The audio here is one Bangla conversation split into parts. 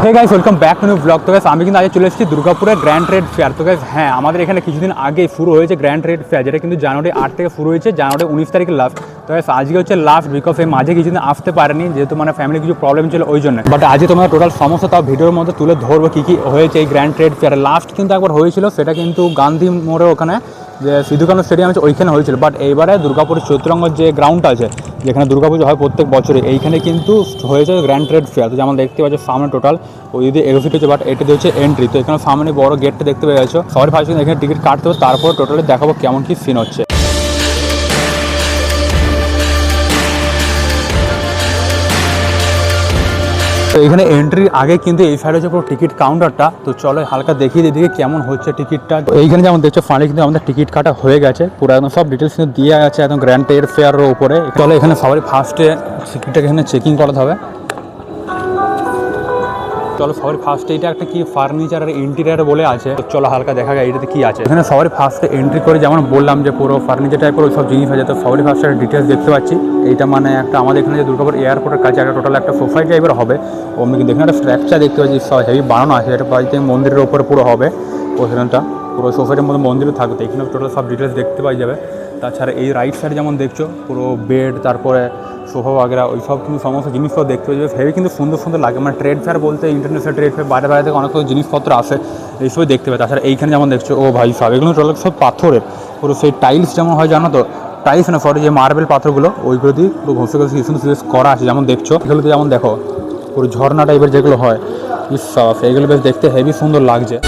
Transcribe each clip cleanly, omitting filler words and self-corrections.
Hey guys, welcome back to new blog. তো গাইস, আমি কিন্তু আজ চলে এসেছি দুর্গাপুরের গ্র্যান্ড ট্রেড ফেয়ার। তো গাইস হ্যাঁ, আমাদের এখানে কিছুদিন আগে শুরু হয়েছে গ্র্যান্ড ট্রেড ফেয়ার, যেটা কিন্তু জানুয়ারি 8 থেকে শুরু হয়েছে, জানুয়ারি 19 তারিখে লাস্ট। তো গাইস আজকে হচ্ছে লাস্ট, বিকজ এই মাঝে কিছুদিন আসতে পারেনি, যেহেতু মানে ফ্যামিলি কিছু প্রবলেম ছিল ওই জন্য। বাট আজকে তোমার টোটাল সমস্ত তাও ভিডিওর মধ্যে তুলে ধরবো কী কী হয়েছে এই গ্র্যান্ড ট্রেড ফেয়ার। লাস্ট কিন্তু একবার হয়েছিল, সেটা কিন্তু গান্ধী মোড়ে ওখানে যে সিধু কানু স্টেডিয়াম আছে ওইখানে হয়েছিল। বাট এইবারে দুর্গাপুরের চৈত্রঙ্গর যে গ্রাউন্ডটা আছে, যেখানে দুর্গাপুজো হয় প্রত্যেক বছরে, এইখানে কিন্তু হয়েছে গ্র্যান্ড ট্রেড ফেয়ার। তো যেমন দেখতে পাচ্ছ সামনে টোটাল ওই যদি এক্সিট হচ্ছে, বাট এটাতে হচ্ছে এন্ট্রি। তো এখানে সামনে বড় গেটটা দেখতে পেয়ে গেছো। সবাই ফার্স্ট এখানে টিকিট কাটতে হবে, তারপর টোটালি দেখাবো কেমন কি সিন হচ্ছে। তো এখানে এন্ট্রির আগে কিন্তু এই সাইড হচ্ছে পুরো টিকিট কাউন্টারটা। তো চলো হালকা দেখিয়ে দিকে কেমন হচ্ছে টিকিটটা। তো এইখানে যেমন দেখছো ফাইনালি কিন্তু আমাদের টিকিট কাটা হয়ে গেছে, পুরো একদম সব ডিটেলস কিন্তু দিয়ে আছে একদম গ্র্যান্ড ট্রেড ফেয়ারের উপরে। চলো এখানে সবাই ফার্স্টে টিকিটটাকে এখানে চেকিং করাতে হবে। চলো সবার ফার্স্টে এটা একটা কি ফার্নিচার আর ইন্টেরিয়ার বলে আছে, তো চলো হালকা দেখা যায় এটাতে কি আছে। এখানে সবার ফার্স্টে এন্ট্রি করে যেমন বললাম যে পুরো ফার্নিচার টাইপের ওই সব জিনিস আছে। তো সবারই ফার্স্টে ডিটেলস দেখতে পাচ্ছি। এইটা মানে একটা আমাদের এখানে যে দুর্গাপুর এয়ারপোর্টের কাছে একটা টোটাল একটা সোসাইটি টাইপের হবে। অমনি কিন্তু এখানে একটা স্ট্রাকচার দেখতে পাচ্ছি, হেভি বানানো আছে। এটা বাড়িতে মন্দিরের ওপরে পুরো হবে ওখানটা, পুরো সোসাইটির মধ্যে মন্দিরও থাকবে। এখানে টোটাল সব ডিটেলস দেখতে পাই যাবে। তাছাড়া এই রাইট সাইডে যেমন দেখছো পুরো বেড, তারপরে সোফা বাগেরা ওই সব কিন্তু সমস্ত জিনিসপত্র দেখতে পাচ্ছি। হেভি কিন্তু সুন্দর সুন্দর লাগে। মানে ট্রেড ফেয়ার বলতে ইন্টারন্যাশনাল ট্রেড ফেয়ার, বাইরে বাইরে থেকে অনেক জিনিসপত্র আসে, এইসবই দেখতে পাই। তাছাড়া এইখানে যেমন দেখছো ও ভাই সব এগুলো টোটাল সব পাথরের, পুরো সেই টাইলস যেমন হয় জানো তো, টাইলস না সরি যে মার্বেল পাথরগুলো ওইগুলো দিয়ে পুরো ঘষে ঘষে সুন্দর সুন্দর করা আছে। যেমন দেখছো এগুলোতে যেমন দেখো পুরো ঝর্ণা টাইপের যেগুলো হয়, এইগুলো বেশ দেখতে হেভি সুন্দর লাগছে।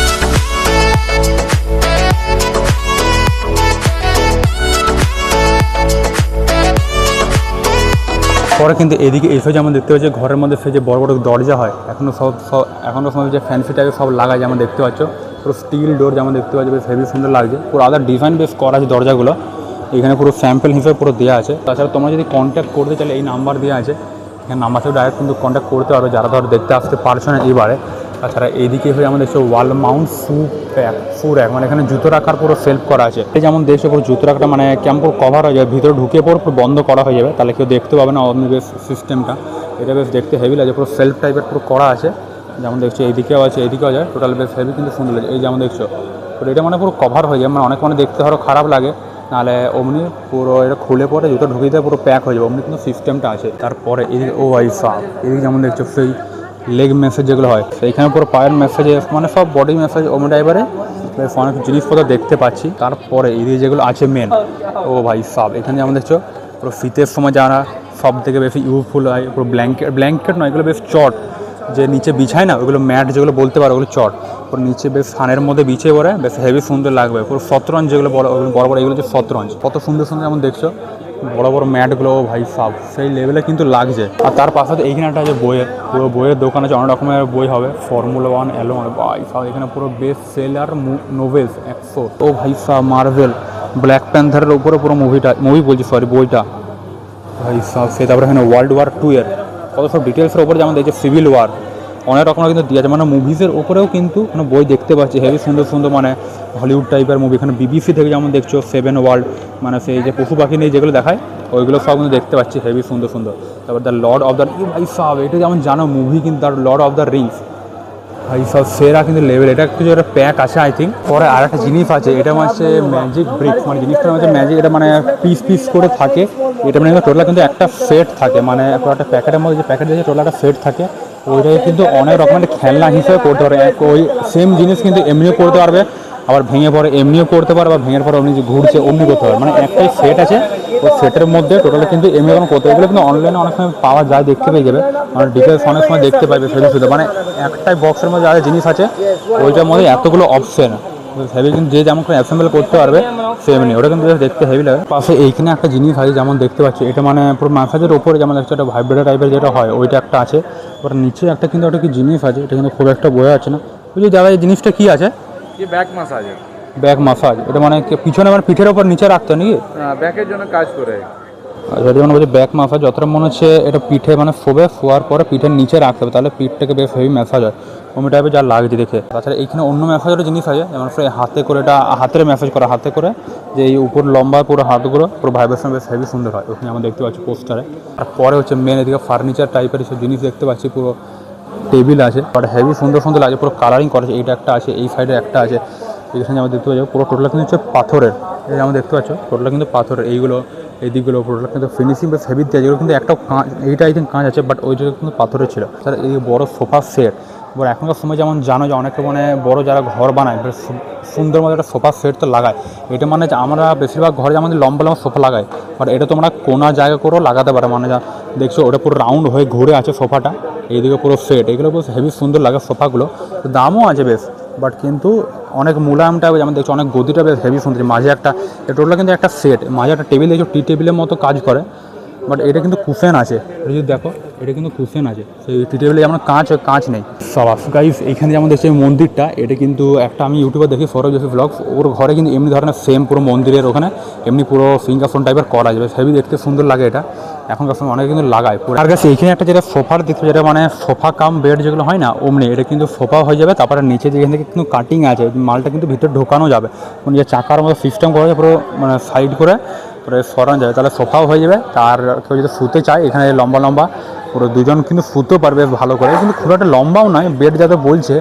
পরে কিন্তু এদিকে এসে যেমন দেখতে পাচ্ছি ঘরের মধ্যে সে যে বড় বড় দরজা হয়, এখনও সময় যে ফ্যান্সি টাইপের সব লাগায়, যেমন দেখতে পাচ্ছ পুরো স্টিল ডোর যেমন দেখতে পাচ্ছি, বেশ হেভি সুন্দর লাগছে। পুরো আদার ডিজাইন বেশ করা আছে দরজাগুলো, এখানে পুরো স্যাম্পল হিসেবে পুরো দেওয়া আছে। তাছাড়া তোমরা যদি কন্ট্যাক্ট করতে চাইলে এই নাম্বার দেওয়া আছে, এখানে নাম্বার থেকে ডাইরেক্ট কিন্তু কন্ট্যাক্ট করতে পারবে যারা ধর দেখতে আসতে পারছো না এইবারে। তাছাড়া এইদিকে হয়ে আমাদের দেখছো ওয়াল মাউন্ট শু র্যাক, মানে এখানে জুতো রাখার পুরো সেলফ করা আছে। এই যেমন দেখছো পুরো জুতো রাখাটা মানে কেমন পুরো কভার হয়ে যাবে, ভিতরে ঢুকে পুরো বন্ধ করা হয়ে যাবে, তাহলে কেউ দেখতে পাবে না অমনি বেশ সিস্টেমটা। এটা বেশ দেখতে হেভি লাগে, পুরো সেলফ টাইপের পুরো করা আছে। যেমন দেখছো এইদিকেও আছে এইদিকেও যায়, টোটাল বেশ হেভি কিন্তু সুন্দর লাগে। এই যেমন দেখছো তো এটা মানে পুরো কভার হয়ে যাবে, মানে অনেক মানে দেখতে ধরো খারাপ লাগে, নাহলে অমনি পুরো এটা খুলে পরে জুতো ঢুকিয়ে দেয় পুরো প্যাক হয়ে যাবে, অমনি কিন্তু সিস্টেমটা আছে। তারপরে এদিকে ও আই সাপ, এদিকে যেমন দেখছো সেই লেগ ম্যাসাজ যেগুলো হয়, সেইখানে পুরো পায়ের ম্যাসাজ মানে সব বডি ম্যাসাজ ওমনি টাইপের অনেক জিনিসপত্র দেখতে পাচ্ছি। তারপরে এদিকে যেগুলো আছে মেন ও ভাই সাপ, এখানে যেমন দেখছো পুরো শীতের সময় যারা সব থেকে বেশি ইউজফুল হয় পুরো ব্ল্যাঙ্কেট নয়, এগুলো বেশ চট যে নিচে বিছায় না, ওগুলো ম্যাট যেগুলো বলতে পারো, ওগুলো চট পুরো নিচে বেশ ফানের মধ্যে বিছিয়ে পড়ে বেশ হেভি সুন্দর লাগবে। পুরো শতরঞ্জ যেগুলো বড় বড় এগুলো হচ্ছে শতরঞ্জ, কত সুন্দর সুন্দর যেমন দেখছো বড় বড় ম্যাটগুলো ভাই সাব সেই লেভেলে কিন্তু লাগছে। আর তার পাশে এইখানে একটা আছে বইয়ের, পুরো বইয়ের দোকান আছে, অনেক রকমের বই হবে, ফর্মুলা 1 এলো ভাই সাব। এখানে পুরো বেস্ট সেলার নোভেলস 100 ও ভাই সাব, মার্ভেল ব্ল্যাক প্যান্থারের উপরে পুরো বইটা ভাই সাব। সে তারপরে এখানে ওয়ার্ল্ড ওয়ার 2 এর কত সব ডিটেলসের উপরে যেমন দেখছে, সিভিল ওয়ার অনেক রকমের কিন্তু দিয়ে আছে, মানে মুভিজের উপরেও কিন্তু কোনো বই দেখতে পাচ্ছি হেভি সুন্দর সুন্দর, মানে হলিউড টাইপের মুভি। এখানে BBC থেকে যেমন দেখছো 7 ওয়ার্ল্ড, মানে সেই যে পশু পাখি নিয়ে যেগুলো দেখায় ওইগুলো সব কিন্তু দেখতে পাচ্ছি হেভি সুন্দর সুন্দর। তারপর দ্য লর্ড অফ দ্য ভাই সাব, এটা যেমন জানো মুভি কিন্তু the Lord of the Rings ভাই সব সেরা কিন্তু লেভেল। এটা কিছু একটা প্যাক আছে আই থিঙ্ক। পরে আর একটা জিনিস আছে, এটা হচ্ছে ম্যাজিক ব্রিক, মানে জিনিসটা হচ্ছে ম্যাজিক, এটা মানে পিস করে থাকে। এটা মানে টোটাল কিন্তু একটা সেট থাকে, মানে একটা প্যাকেটের মধ্যে যে প্যাকেট দিয়েছে টোটাল একটা সেট থাকে, ওইটাকে কিন্তু অনেক রকমের খেলনা হিসেবে করতে পারবে। ওই সেম জিনিস কিন্তু এমনিও করতে পারবে, আবার ভেঙে পরে এমনিও করতে পারবে, আবার ভেঙে পরে অমনি যে ঘুরছে অমনি করতে পারবে। মানে একটাই সেট আছে, ওই সেটের মধ্যে টোটালি কিন্তু এমনি কোনো করতে হবে। এগুলো কিন্তু অনলাইনে অনেক সময় পাওয়া যায়, দেখতে পেয়ে যাবে, মানে ডিটেলস অনেক সময় দেখতে পাবে শুধু। মানে একটাই বক্সের মধ্যে যা জিনিস আছে ওইটার মধ্যে এতগুলো অপশন হেভি, কিন্তু যে যেমন করে অ্যাসেম্বল করতে পারবে সেমনি, ওটা কিন্তু দেখতে হেভি লাগে। পাশে এইখানে একটা জিনিস আছে যেমন দেখতে পাচ্ছি, এটা মানে পুরো ম্যাসাজের উপরে যেমন দেখছো একটা ভাইব্রেটার টাইপের যেটা হয় ওইটা একটা আছে। ওটা নিচে একটা কিন্তু ওটা কি জিনিস আছে, এটা কিন্তু খুব একটা বোঝা যাচ্ছে না। বুঝলি দাদা এই জিনিসটা কি আছে? ব্যাক মাসাজ, এটা মানে পিছনে মানে পিঠের ওপর নিচে রাখতে নাকি ব্যাকের জন্য কাজ করে। আচ্ছা, যেমন বলছে ব্যাক মাসাজ, যতটা মনে হচ্ছে এটা পিঠে মানে শোয়ার পরে পিঠের নিচে রাখতে হবে, তাহলে পিঠটাকে বেশ হেভি ম্যাসাজ হয় ওমি টাইপের যা লাগছে দেখে। তাছাড়া এখানে অন্য ম্যাসাজের জিনিস আছে, যেমন হাতে করে, এটা হাতের ম্যাসাজ করা, হাতে করে যে এই উপর লম্বা পুরো হাতগুলো পুরো ভাইব্রেশন বেশ হেভি সুন্দর হয়, ওখানে আমরা দেখতে পাচ্ছি পোস্টারে। আর পরে হচ্ছে মেন এদিকে ফার্নিচার টাইপের সব জিনিস দেখতে পাচ্ছি, পুরো টেবিল আছে, বাট হেভি সুন্দর সুন্দর লাগে, পুরো কালারিং করেছে। এইটা একটা আছে, এই সাইডে একটা আছে, এখানে আমরা দেখতে পাচ্ছি পুরো টোটাল কিন্তু হচ্ছে পাথরের। এই আমরা দেখতে পাচ্ছ টোটাল কিন্তু পাথরের, এইগুলো এই দিকগুলো টোটাল কিন্তু ফিনিশিং বেশ হেভি দেওয়া, যেগুলো কিন্তু একটা কাঁচ, এইটা আই থিঙ্ক কাঁচ আছে, বাট ওই জায়গায় কিন্তু পাথরের ছিল। স্যার এই বড় সোফা সেট, এবার এখনকার সময় যেমন জানো যে অনেকে মানে বড় যারা ঘর বানায় বেশ সুন্দর মতো একটা সোফা সেট তো লাগায়। এটা মানে আমরা বেশিরভাগ ঘরে যেমন লম্বা লম্বা সোফা লাগাই, বাট এটা তোমরা কোনা জায়গা করেও লাগাতে পারো। মানে যা দেখছো ওটা পুরো রাউন্ড হয়ে ঘুরে আছে সোফাটা, এইদিকে পুরো সেট, এগুলো বেশ হেভি সুন্দর লাগে সোফাগুলো, দামও আছে বেশ, বাট কিন্তু অনেক মুলায়মটা যেমন দেখছো, অনেক গদিটা বেশ হেভি সুন্দর। মাঝে একটা টোটাল কিন্তু একটা সেট, মাঝে একটা টেবিল দেখছো টি টেবিলের মতো কাজ করে, বাট এটা কিন্তু কুশন আছে। এটা যদি দেখো এটা কিন্তু কুশন আছে, সেই টি টেবিলে যেমন কাঁচ নেই সব। গাইস এইখানে যেমন দেখছি মন্দিরটা, এটা কিন্তু একটা আমি ইউটিউবে দেখি সৌরভ জোশী ব্লগস, ওর ঘরে কিন্তু এমনি ধরনের সেম পুরো মন্দিরের ওখানে এমনি পুরো সিংহাসন টাইপের করা যাবে, হেভি দেখতে সুন্দর লাগে। এটা এখনকার সময় অনেকে কিন্তু লাগায়। আর কাছে এইখানে একটা যেটা সোফার দেখছো, যেটা মানে সোফা কাম বেড যেগুলো হয় না অমনি, এটা কিন্তু সোফা হয়ে যাবে। তারপরে নিচে যেখান থেকে কিন্তু কাটিং আছে, মালটা কিন্তু ভিতরে ঢোকানো যাবে, মানে যে চাকার মতো সিস্টেম করা যায়, পুরো মানে সাইড করে পুরো সরানো যাবে, তাহলে সোফাও হয়ে যাবে। তার কেউ যদি শুতে চায় এখানে লম্বা লম্বা পুরো দুজন কিন্তু শুতেও পারবে ভালো করে, কিন্তু খুব একটা লম্বাও নয়, বেড যাতে বলছে।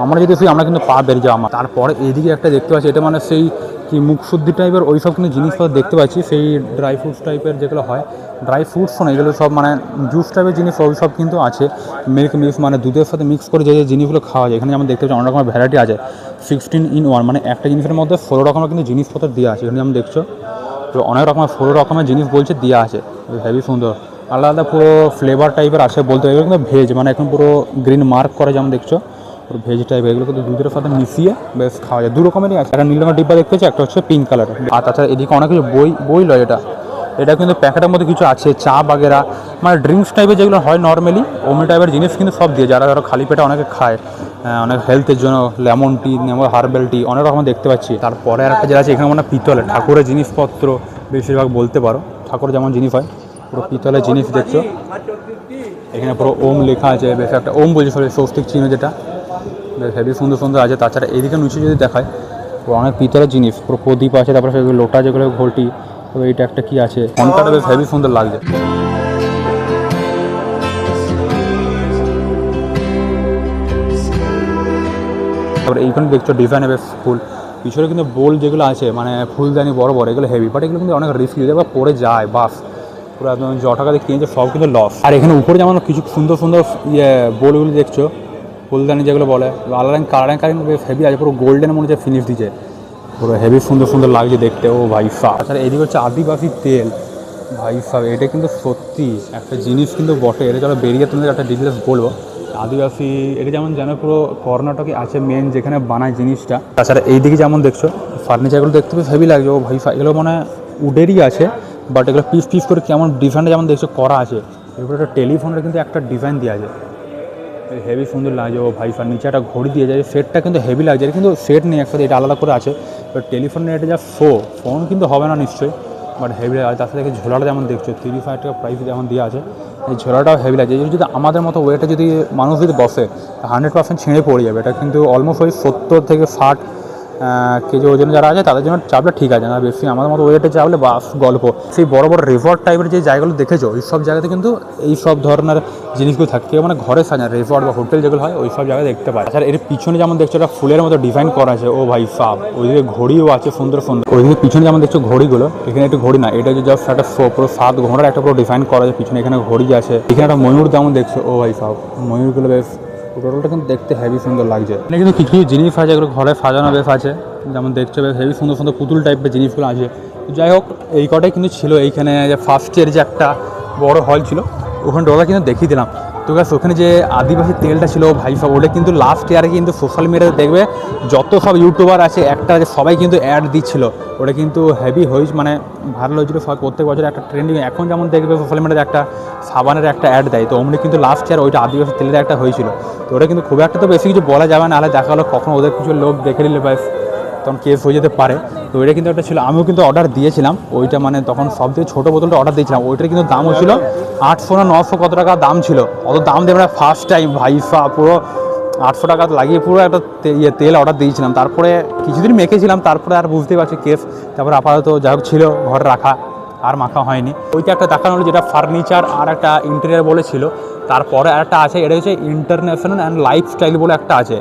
আমরা যদি শুই আমরা কিন্তু পা বেরিয়ে যাওয়া আমার। তারপরে এইদিকে একটা দেখতে পাচ্ছি, এটা মানে সেই কি মুখশুদ্ধি টাইপের ওই সব কিন্তু জিনিসপত্র দেখতে পাচ্ছি, সেই ড্রাই ফ্রুটস টাইপের যেগুলো হয়, ড্রাই ফ্রুটসও না, এগুলো সব মানে জুস টাইপের জিনিস ওই সব কিন্তু আছে। মিক্স মানে দুধের সাথে মিক্স করে যে যে জিনিসগুলো খাওয়া যায়, এখানে যেমন দেখতে পাচ্ছি অনেক রকমের ভ্যারাইটি আছে। 16 in 1 মানে একটা জিনিসের মধ্যে 16 রকমের কিন্তু জিনিসপত্র দেওয়া আছে। এখানে যেমন দেখছো তো অনেক রকমের 16 রকমের জিনিস বলছে দেওয়া আছে, হেভি সুন্দর আলাদা আলাদা পুরো ফ্লেভার টাইপের আছে বলতে। এগুলো কিন্তু ভেজ, মানে এখন পুরো গ্রিন মার্ক করে যেমন দেখছো, পুরো ভেজ টাইপের। এগুলো কিন্তু দুধের সাথে মিশিয়ে বেশ খাওয়া যায়। দু রকমেরই আছে, একটা নীল রঙের ডিব্বা দেখতে পাচ্ছি, একটা হচ্ছে পিঙ্ক কালার। আর তাছাড়া এদিকে অনেক কিছু বই লয় এটা কিন্তু প্যাকেটের মধ্যে কিছু আছে, চা বাগেরা মানে ড্রিঙ্কস টাইপের যেগুলো হয় নর্মালি অমনি টাইপের জিনিস কিন্তু সব দিয়ে, যারা ধরো খালি পেটে অনেকে খায়, অনেক হেলথের জন্য লেমন টি, হার্বাল টি অনেক রকম দেখতে পাচ্ছি। তারপরে আর একটা যেটা আছে এখানে মানে পিতলের ঠাকুরের জিনিসপত্র বেশিরভাগ বলতে পারো, ঠাকুর যেমন জিনিস হয় পুরো পিতলের জিনিস দেখছো। এখানে পুরো ওম লেখা আছে, বেশ একটা ওম বলছে সরি, স্বস্তিক চিহ্ন, যেটা বেশ হেভি সুন্দর সুন্দর আছে। তাছাড়া এদিকে নিচে যদি দেখায় পুরো অনেক পিতলের জিনিস, পুরো প্রদীপ আছে, তারপরে সেগুলো লোটা যেগুলো ঘটি, তবে এইটা একটা কি আছে, ঘন্টাটা বেশ হেভি সুন্দর লাগছে। তারপরে এইখানে দেখছো ডিজাইনে বেশ ফুল, পিছনে কিন্তু বোল যেগুলো আছে মানে ফুলদানি বড় বড়, এগুলো হেভি, বাট এগুলো কিন্তু অনেক রিস্কি, যদি আবার পড়ে যায় বাস পুরো একদম টাকা দিয়ে কিনেছে সব কিন্তু লস। আর এখানে উপরে যেমন কিছু সুন্দর সুন্দর বোলগুলো দেখছো, ফুলদানি যেগুলো বলে, আলাদা কালারিং বেশ হেভি আছে, পুরো গোল্ডেন মনে হচ্ছে ফিনিশ দিচ্ছে, পুরো হেভি সুন্দর সুন্দর লাগছে দেখতে। ও ভাই সাহ, তাছাড়া এদিকে হচ্ছে আদিবাসী তেল, ভাই সাহ এটা কিন্তু সত্যি একটা জিনিস কিন্তু বটে। এটা চলো বেরিয়ে তোমাদের একটা ডিটেলস বলবো। আদিবাসী এটা যেমন জানো পুরো কর্ণাটকে আছে মেন যেখানে বানায় জিনিসটা। তাছাড়া এইদিকে যেমন দেখছো ফার্নিচারগুলো দেখতে বেশ হেভি লাগছে। ও ভাই এগুলো মানে উডেরই আছে, বাট এগুলো পিস করে কেমন ডিজাইনটা যেমন দেখছো করা আছে, এরপরে একটা টেলিফোনের কিন্তু একটা ডিজাইন দেওয়া আছে, হেভি সুন্দর লাগছে। ও ভাই নিচে একটা ঘড়ি দিয়ে যায়, সেটটা কিন্তু হেভি লাগছে। এটা কিন্তু সেট নেই একসাথে, এটা আলাদা করে আছে। বাট টেলিফোনের এটা যা ফোন কিন্তু হবে না নিশ্চয়ই, বাট হেভি লাগে। তার সাথে ঝোলাটা যেমন দেখছো 35 টাকা প্রাইস যেমন দেওয়া আছে, এই ঝোলাটাও হেভি লাগছে। যদি আমাদের মতো ওয়েটে যদি মানুষ যদি বসে 100% ছিঁড়ে পড়ে যাবে। এটা কিন্তু অলমোস্ট ওই 70 থেকে 60 কেজি ওজন যারা আছে তাদের জন্য চাপলে ঠিক আছে, না বেশি আমাদের মতো ওয়েটে চাপলে বাস গল্প। সেই বড় বড় রিসর্ট টাইপের যে জায়গাগুলো দেখেছো, ওই সব জায়গাতে কিন্তু এই সব ধরনের জিনিসগুলো থাকে, কেউ মানে ঘরে সাজায় রিসর্ট বা হোটেল যেগুলো হয় ওই সব জায়গায় দেখতে পায়। আর এর পিছনে যেমন দেখছো একটা ফুলের মতো ডিজাইন করা আছে, ও ভাই সাব, ওইদিকে ঘড়িও আছে সুন্দর সুন্দর। ওইদিকে পিছনে যেমন দেখছো ঘড়িগুলো, এখানে একটু ঘড়ি না, এটা যে জাস্ট একটা পুরো 7 ঘন্টার একটা পুরো ডিজাইন করা আছে পিছনে, এখানে ঘড়ি আছে। এখানে একটা ময়ূর যেমন দেখছো, ও ভাই সাব ময়ূরগুলো বেশ টোটালটা কিন্তু দেখতে হেভি সুন্দর লাগছে। এখানে কিন্তু কিছু জিনিস আছে যেগুলো ঘরে সাজানো বেশ আছে, যেমন দেখছো বেশ হেভি সুন্দর সুন্দর পুতুল টাইপের জিনিসগুলো আছে। যাই হোক এই কটাই কিন্তু ছিল এইখানে। যে ফার্স্ট ইয়ার যে একটা বড় হল ছিল ওখানে ডলা কিন্তু দেখিয়ে দিলাম তো গাছ। ওখানে যে আদিবাসী তেলটা ছিল ভাই সব, ওটা কিন্তু লাস্ট ইয়ারে কিন্তু সোশ্যাল মিডিয়াতে দেখবে যত সব ইউটিউবার আছে একটা সবাই কিন্তু অ্যাড দিচ্ছিল, ওটা কিন্তু হেভি হয়েছে মানে ভাইরাল হয়েছিল সবাই প্রত্যেক বছর একটা ট্রেন্ডিং। এখন যেমন দেখবে সোশ্যাল মিডিয়াতে একটা সাবানের একটা অ্যাড দেয়, তো অমনি কিন্তু লাস্ট ইয়ার ওইটা আদিবাসী তেলের একটা হয়েছিল। তো ওটা কিন্তু খুব একটা তো বেশি কিছু বলা যাবে না, নাহলে দেখা হলো কখনো ওদের কিছু লোক দেখে নিলে ব্যাস তখন কেস হয়ে যেতে পারে। তো ওইটা কিন্তু একটা ছিল, আমিও কিন্তু অর্ডার দিয়েছিলাম ওইটা, মানে তখন সব থেকে ছোটো বোতলটা অর্ডার দিয়েছিলাম। ওইটার কিন্তু দাম হচ্ছিল 800 না 900 কত টাকা দাম ছিল। অত দাম দিয়ে আমরা ফার্স্ট টাইম ভাইফা পুরো 800 টাকা লাগিয়ে পুরো একটা তেল অর্ডার দিয়েছিলাম। তারপরে কিছুদিন মেখেছিলাম, তারপরে আর বুঝতেই পারছি কেস। তারপরে আপাতত যাই হোক ছিল ঘরে রাখা, আর মাখা হয়নি। ওইটা একটা দেখানো হলো যেটা ফার্নিচার আর একটা ইন্টেরিয়ার বলেছিল। তারপরে আর একটা আছে, এটা হচ্ছে ইন্টারন্যাশনাল অ্যান্ড লাইফস্টাইল বলে একটা আছে।